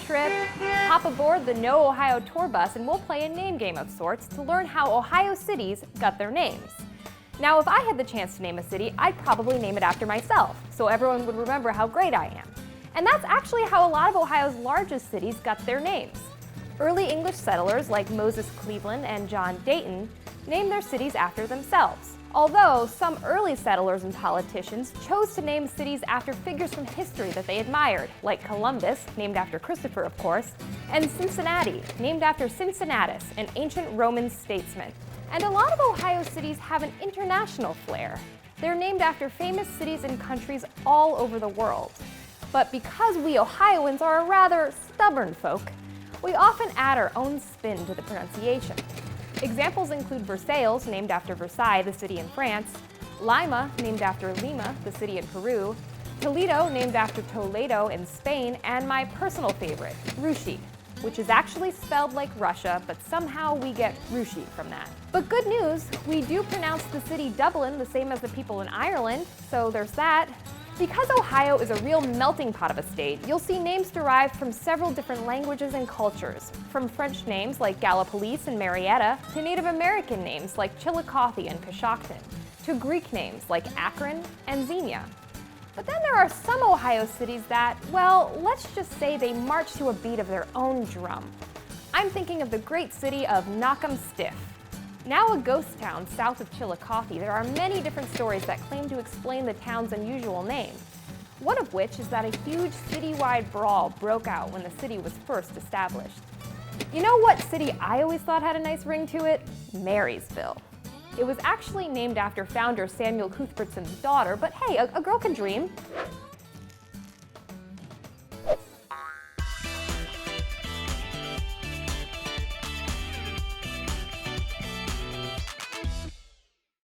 trip, hop aboard the No Ohio tour bus and we'll play a name game of sorts to learn how Ohio cities got their names. Now, if I had the chance to name a city, I'd probably name it after myself, so everyone would remember how great I am. And that's actually how a lot of Ohio's largest cities got their names. Early English settlers like Moses Cleveland and John Dayton named their cities after themselves. Although some early settlers and politicians chose to name cities after figures from history that they admired, like Columbus, named after Christopher of course, and Cincinnati, named after Cincinnatus, an ancient Roman statesman. And a lot of Ohio cities have an international flair. They're named after famous cities in countries all over the world. But because we Ohioans are a rather stubborn folk, we often add our own spin to the pronunciation. Examples include Versailles, named after Versailles, the city in France, Lima, named after Lima, the city in Peru, Toledo, named after Toledo in Spain, and my personal favorite, Rushi, which is actually spelled like Russia, but somehow we get Rushi from that. But good news, we do pronounce the city Dublin the same as the people in Ireland, so there's that. Because Ohio is a real melting pot of a state, you'll see names derived from several different languages and cultures, from French names like Gallipolis and Marietta, to Native American names like Chillicothe and Coshocton, to Greek names like Akron and Xenia. But then there are some Ohio cities that, well, let's just say they march to a beat of their own drum. I'm thinking of the great city of Knock'em-Stiff. Now a ghost town south of Chillicothe, there are many different stories that claim to explain the town's unusual name. One of which is that a huge citywide brawl broke out when the city was first established. You know what city I always thought had a nice ring to it? Marysville. It was actually named after founder Samuel Cuthbertson's daughter, but hey, a girl can dream.